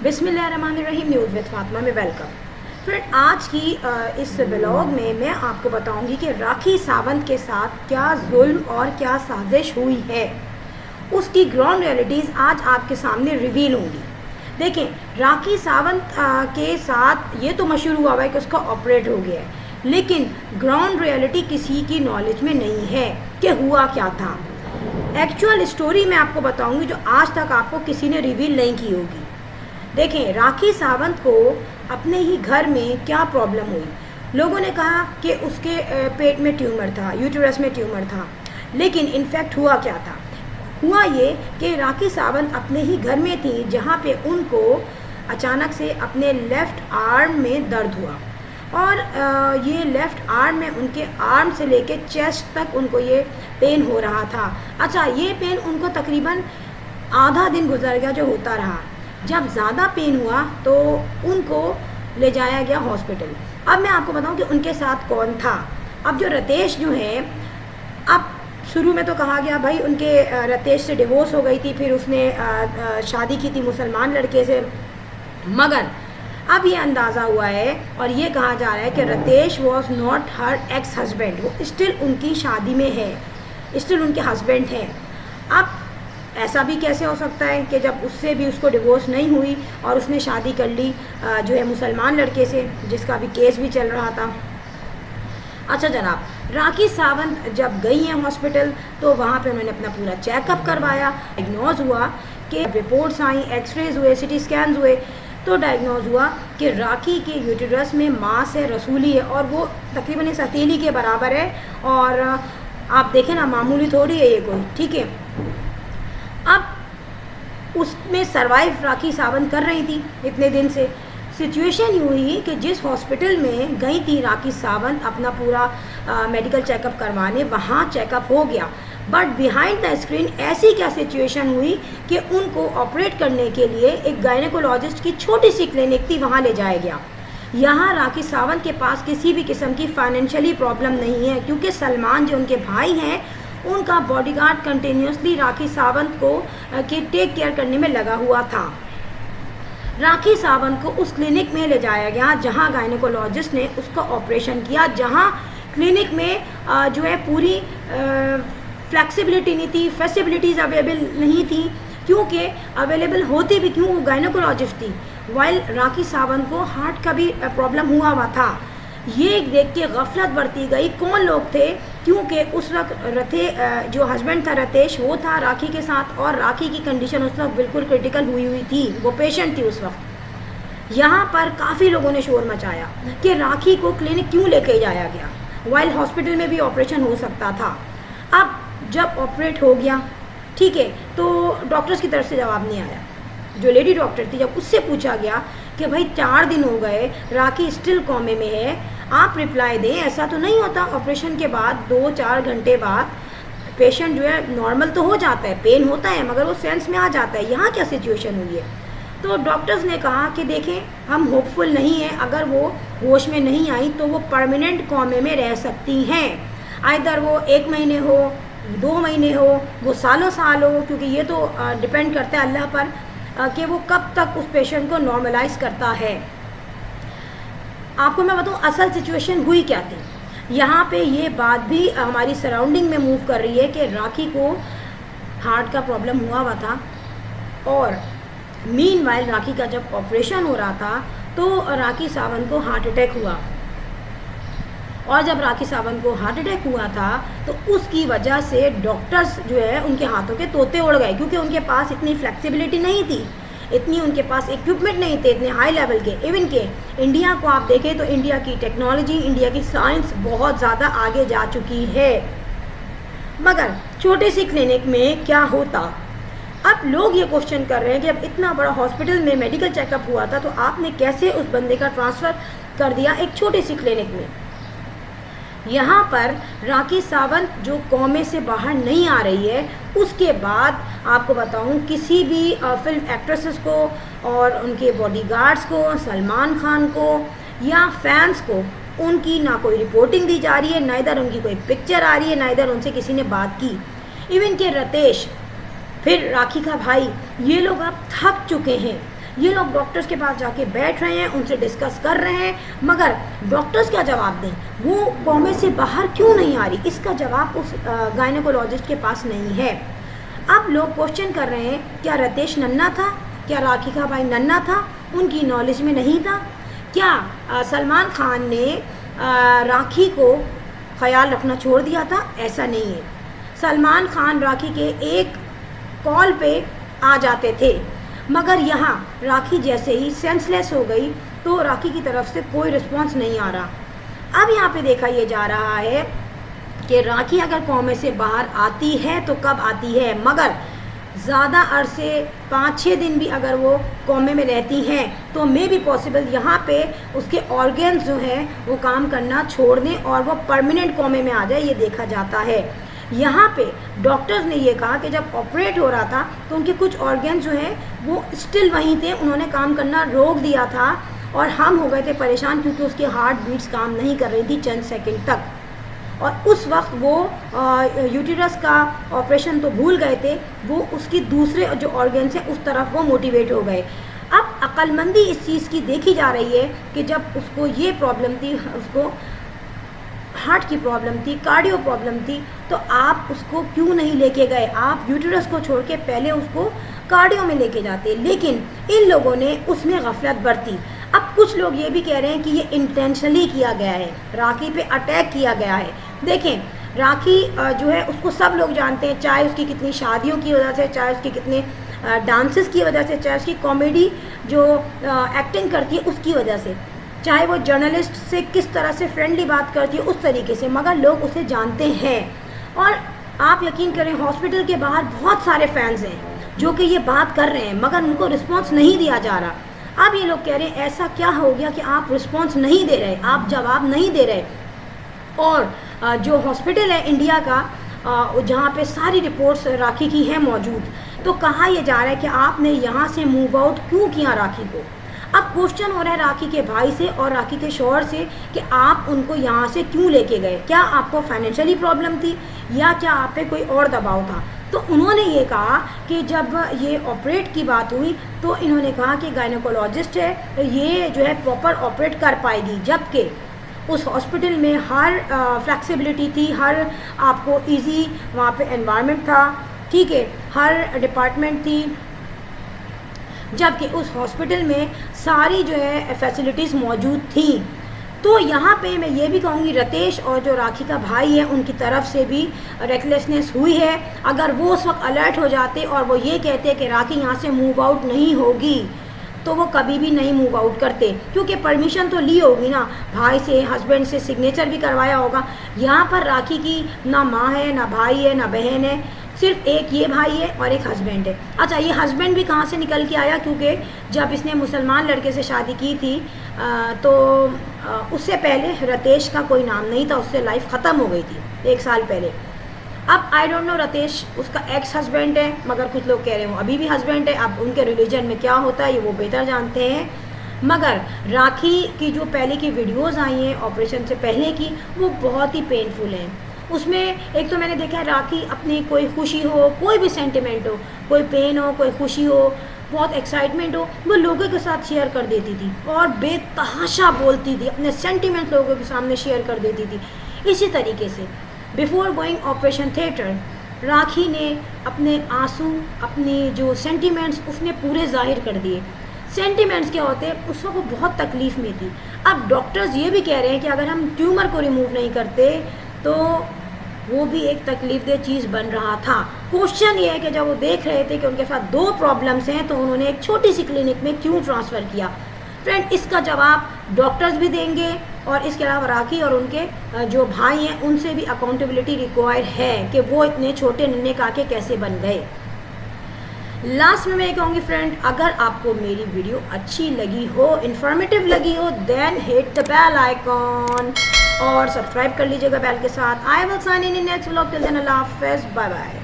बिस्मिल्लाहिर्रहमानिर्रहीम news with Fatima में welcome. Friend, आज की इस व्लॉग में मैं आपको बताऊंगी कि राखी सावंत के साथ क्या जुल्म और क्या साजिश हुई है। उसकी ग्राउंड रियलिटीज़ आज आपके सामने रिवील होंगी। देखें, राखी सावंत के साथ ये तो मशहूर हुआ है कि उसका ऑपरेट हो गया है, लेकिन ग्राउंड रियलिटी किसी की नॉलेज में नहीं है कि हुआ क्या था। एक्चुअल स्टोरी मैं आपको बताऊंगी जो आज तक आपको किसी ने रिवील नहीं की होगी। देखें, राखी सावंत को अपने ही घर में क्या प्रॉब्लम हुई। लोगों ने कहा कि उसके पेट में ट्यूमर था, यूटेरस में ट्यूमर था, लेकिन इनफैक्ट हुआ क्या था। हुआ ये कि राखी सावंत अपने ही घर में थी, जहाँ पे उनको अचानक से अपने लेफ़्ट आर्म में दर्द हुआ और ये लेफ़्ट आर्म में उनके आर्म से लेके चेस्ट तक उनको ये पेन हो रहा था। अच्छा, ये पेन उनको तकरीबन आधा दिन गुजर गया जो होता रहा। जब ज़्यादा पेन हुआ तो उनको ले जाया गया हॉस्पिटल। अब मैं आपको बताऊं कि उनके साथ कौन था। अब जो रतेश जो है, अब शुरू में तो कहा गया भाई उनके रतेश से डिवोर्स हो गई थी, फिर उसने शादी की थी मुसलमान लड़के से, मगर अब ये अंदाज़ा हुआ है और ये कहा जा रहा है कि Ratesh was not her ex husband, वो स्टिल उनकी शादी में है, स्टिल उनके हस्बैंड हैं। अब ऐसा भी कैसे हो सकता है कि जब उससे भी उसको डिवोर्स नहीं हुई और उसने शादी कर ली जो है मुसलमान लड़के से, जिसका भी केस भी चल रहा था। अच्छा जनाब, राखी सावंत जब गई हैं हॉस्पिटल तो वहाँ पे उन्होंने अपना पूरा चेकअप करवाया। डायग्नोज हुआ कि रिपोर्ट्स आई, एक्सरेज हुए, सिटी स्कैन्स हुए, तो डायग्नोज हुआ कि राखी के यूटेरस में मांस है, रसूली है, और वो तकरीबन इस हथेली के बराबर है। और आप देखें ना, मामूली थोड़ी है ये कोई, ठीक है। अब उसमें सरवाइव राखी सावंत कर रही थी इतने दिन से। सिचुएशन यूँ हुई कि जिस हॉस्पिटल में गई थी राखी सावंत अपना पूरा मेडिकल चेकअप करवाने, वहाँ चेकअप हो गया, बट बिहाइंड द स्क्रीन ऐसी क्या सिचुएशन हुई कि उनको ऑपरेट करने के लिए एक गायनेकोलॉजिस्ट की छोटी सी क्लिनिक थी, वहाँ ले जाया गया। यहाँ राखी सावंत के पास किसी भी किस्म की फाइनेंशियली प्रॉब्लम नहीं है, क्योंकि सलमान जो उनके भाई हैं उनका बॉडीगार्ड कंटिन्यूसली राखी सावंत को के टेक केयर करने में लगा हुआ था। राखी सावंत को उस क्लिनिक में ले जाया गया जहां गायनेकोलॉजिस्ट ने उसका ऑपरेशन किया, जहां क्लिनिक में जो है पूरी फ्लेक्सिबिलिटी नहीं थी, फैसिलिटीज़ अवेलेबल नहीं थी, क्योंकि अवेलेबल होती भी क्यों, वो गायनेकोलॉजिस्ट थी। वाइल राखी सावंत को हार्ट का भी प्रॉब्लम हुआ था। ये देख के गफलत बरती गई कौन लोग थे, क्योंकि उस वक्त जो हस्बैंड था रतेश, वो था राखी के साथ, और राखी की कंडीशन उस वक्त बिल्कुल क्रिटिकल हुई थी, वो पेशेंट थी उस वक्त। यहाँ पर काफ़ी लोगों ने शोर मचाया कि राखी को क्लिनिक क्यों लेके जाया गया, वाइल हॉस्पिटल में भी ऑपरेशन हो सकता था। अब जब ऑपरेट हो गया, ठीक है, तो डॉक्टर्स की तरफ से जवाब नहीं आया। जो लेडी डॉक्टर थी, जब उससे पूछा गया कि भाई 4 दिन हो गए, राखी स्टिल कोमे में है, आप रिप्लाई दें। ऐसा तो नहीं होता, ऑपरेशन के बाद 2-4 घंटे बाद पेशेंट जो है नॉर्मल तो हो जाता है, पेन होता है मगर वो सेंस में आ जाता है। यहाँ क्या सिचुएशन हुई है? तो डॉक्टर्स ने कहा कि देखें, हम होपफुल नहीं हैं, अगर वो होश में नहीं आई तो वो परमानेंट कोमे में रह सकती हैं। आइदर वो 1 महीने हो, 2 महीने हो, वो सालों साल हो, क्योंकि ये तो डिपेंड करता है अल्लाह पर कि वो कब तक उस पेशेंट को नॉर्मलाइज करता है। आपको मैं बताऊँ असल सिचुएशन हुई क्या थी। यहाँ पे ये बात भी हमारी सराउंडिंग में मूव कर रही है कि राखी को हार्ट का प्रॉब्लम हुआ था, और मीनवाइल राखी का जब ऑपरेशन हो रहा था तो राखी सावंत को हार्ट अटैक हुआ, और जब राखी सावंत को हार्ट अटैक हुआ था तो उसकी वजह से डॉक्टर्स जो है उनके हाथों के तोते उड़ गए, क्योंकि उनके पास इतनी फ्लेक्सिबिलिटी नहीं थी, इतनी उनके पास इक्विपमेंट नहीं थे इतने हाई लेवल के। इवन के इंडिया को आप देखें तो इंडिया की टेक्नोलॉजी, इंडिया की साइंस बहुत ज़्यादा आगे जा चुकी है, मगर छोटी सी क्लिनिक में क्या होता। अब लोग ये क्वेश्चन कर रहे हैं कि अब इतना बड़ा हॉस्पिटल में मेडिकल चेकअप हुआ था तो आपने कैसे उस बंदे का ट्रांसफ़र कर दिया एक छोटी सी क्लिनिक में। यहाँ पर राखी सावंत जो कोमे से बाहर नहीं आ रही है, उसके बाद आपको बताऊँ किसी भी फिल्म एक्ट्रेसेस को और उनके बॉडीगार्ड्स को, सलमान खान को या फैंस को, उनकी ना कोई रिपोर्टिंग दी जा रही है, ना इधर उनकी कोई पिक्चर आ रही है, ना इधर उनसे किसी ने बात की। इवन के रतेश, फिर राखी का भाई, ये लोग अब थक चुके हैं ये लोग डॉक्टर्स के पास जाके बैठ रहे हैं, उनसे डिस्कस कर रहे हैं, मगर डॉक्टर्स क्या जवाब दें, वो कोमे से बाहर क्यों नहीं आ रही, इसका जवाब उस गायनेकोलॉजिस्ट के पास नहीं है। अब लोग क्वेश्चन कर रहे हैं, क्या रतेश नन्हा था, क्या राखी का भाई नन्हा था, उनकी नॉलेज में नहीं था, क्या सलमान खान ने राखी को ख्याल रखना छोड़ दिया था, ऐसा नहीं है। सलमान खान राखी के एक कॉल पे आ जाते थे, मगर यहाँ राखी जैसे ही सेंसलेस हो गई तो राखी की तरफ से कोई रिस्पॉन्स नहीं आ रहा। अब यहाँ पे देखा ये जा रहा है कि राखी अगर कौमे से बाहर आती है तो कब आती है, मगर ज़्यादा अरसे 5-6 दिन भी अगर वो कौमे में रहती हैं तो मे भी पॉसिबल यहाँ पे उसके ऑर्गन्स जो हैं वो काम करना छोड़ दें और वो परमानेंट कौमे में आ जाए, ये देखा जाता है। यहाँ पे डॉक्टर्स ने ये कहा कि जब ऑपरेट हो रहा था तो उनके कुछ ऑर्गन्स जो हैं वो स्टिल वहीं थे, उन्होंने काम करना रोक दिया था और हम हो गए थे परेशान क्योंकि उसकी हार्ट बीट्स काम नहीं कर रही थी चंद सेकंड तक, और उस वक्त वो यूटेरस का ऑपरेशन तो भूल गए थे, वो उसकी दूसरे जो ऑर्गन्स हैं उस तरफ वो मोटिवेट हो गए। अब अक्लमंदी इस चीज़ की देखी जा रही है कि जब उसको ये प्रॉब्लम थी, उसको हार्ट की प्रॉब्लम थी, कार्डियो प्रॉब्लम थी, तो आप उसको क्यों नहीं लेके गए, आप यूटेरस को छोड़ के पहले उसको कार्डियो में लेके जाते, लेकिन इन लोगों ने उसमें गफलत बरती। अब कुछ लोग ये भी कह रहे हैं कि ये इंटेंशनली किया गया है, राखी पे अटैक किया गया है। देखें, राखी जो है उसको सब लोग जानते हैं, चाहे उसकी कितनी शादियों की वजह से, चाहे उसके कितने डांसेस की वजह से, चाहे उसकी कॉमेडी जो एक्टिंग करती है उसकी वजह से, चाहे वो जर्नलिस्ट से किस तरह से फ्रेंडली बात करती है उस तरीके से, मगर लोग उसे जानते हैं। और आप यकीन करें, हॉस्पिटल के बाहर बहुत सारे फैंस हैं जो कि ये बात कर रहे हैं, मगर उनको रिस्पॉन्स नहीं दिया जा रहा। अब ये लोग कह रहे हैं ऐसा क्या हो गया कि आप रिस्पॉन्स नहीं दे रहे, आप जवाब नहीं दे रहे। और जो हॉस्पिटल है इंडिया का, जहाँ पे सारी रिपोर्ट्स राखी की हैं मौजूद, तो कहा यह जा रहा है कि आपने यहाँ से मूव आउट क्यों किया राखी को। अब क्वेश्चन हो रहा है राखी के भाई से और राखी के शौहर से कि आप उनको यहाँ से क्यों लेके गए, क्या आपको फाइनेंशियली प्रॉब्लम थी या क्या आप पे कोई और दबाव था। तो उन्होंने ये कहा कि जब ये ऑपरेट की बात हुई तो इन्होंने कहा कि गायनेकोलॉजिस्ट है, ये जो है प्रॉपर ऑपरेट कर पाएगी, जबकि उस हॉस्पिटल में हर फ्लेक्सिबिलिटी थी, हर आपको इजी वहाँ पे एनवायरनमेंट था, ठीक है, हर डिपार्टमेंट थी, जबकि उस हॉस्पिटल में सारी जो है फैसिलिटीज़ मौजूद थी। तो यहाँ पे मैं ये भी कहूँगी रतेश और जो राखी का भाई है उनकी तरफ से भी रेकलेसनेस हुई है। अगर वो उस वक्त अलर्ट हो जाते और वो ये कहते कि राखी यहाँ से मूव आउट नहीं होगी, तो वो कभी भी नहीं मूव आउट करते, क्योंकि परमिशन तो ली होगी ना, भाई से, हस्बैंड से सिग्नेचर भी करवाया होगा। यहाँ पर राखी की ना माँ है, ना भाई है, ना बहन है, सिर्फ एक ये भाई है और एक हस्बैंड है। अच्छा, ये हस्बैंड भी कहाँ से निकल के आया, क्योंकि जब इसने मुसलमान लड़के से शादी की थी तो उससे पहले रतेश का कोई नाम नहीं था, उससे लाइफ ख़त्म हो गई थी 1 साल पहले। अब आई डोंट नो रतेश उसका एक्स हस्बैंड है, मगर कुछ लोग कह रहे हो अभी भी हस्बैंड है। अब उनके रिलीजन में क्या होता है ये वो बेहतर जानते हैं। मगर राखी की जो पहले की वीडियोस आई हैं ऑपरेशन से पहले की, वो बहुत ही पेनफुल हैं। उसमें एक तो मैंने देखा है राखी अपनी कोई खुशी हो, कोई भी सेंटिमेंट हो, कोई पेन हो, कोई खुशी हो, बहुत एक्साइटमेंट हो, वो लोगों के साथ शेयर कर देती थी और बेतहाशा बोलती थी, अपने सेंटिमेंट लोगों के सामने शेयर कर देती थी। इसी तरीके से बिफोर गोइंग ऑपरेशन थिएटर राखी ने अपने आंसू, अपनी जो सेंटिमेंट्स उसने पूरे जाहिर कर दिए। सेंटिमेंट्स क्या होते हैं, उस वक्त वो बहुत तकलीफ़ में थी। अब डॉक्टर्स ये भी कह रहे हैं कि अगर हम ट्यूमर को रिमूव नहीं करते तो वो भी एक तकलीफ़देह चीज़ बन रहा था। क्वेश्चन ये है कि जब वो देख रहे थे कि उनके साथ 2 प्रॉब्लम्स हैं तो उन्होंने एक छोटी सी क्लिनिक में क्यों ट्रांसफ़र किया। फ्रेंड, इसका जवाब डॉक्टर्स भी देंगे और इसके अलावा राखी और उनके जो भाई हैं उनसे भी अकाउंटेबिलिटी रिक्वायर्ड है कि वो इतने छोटे नन्हे काके कैसे बन गए। लास्ट में मैं कहूँगी फ्रेंड, अगर आपको मेरी वीडियो अच्छी लगी हो, इन्फॉर्मेटिव लगी हो, then hit the bell icon और सब्सक्राइब कर लीजिएगा बेल के साथ। I will sign in next vlog. Till then अल्लाह हाफिज़, बाय बाय।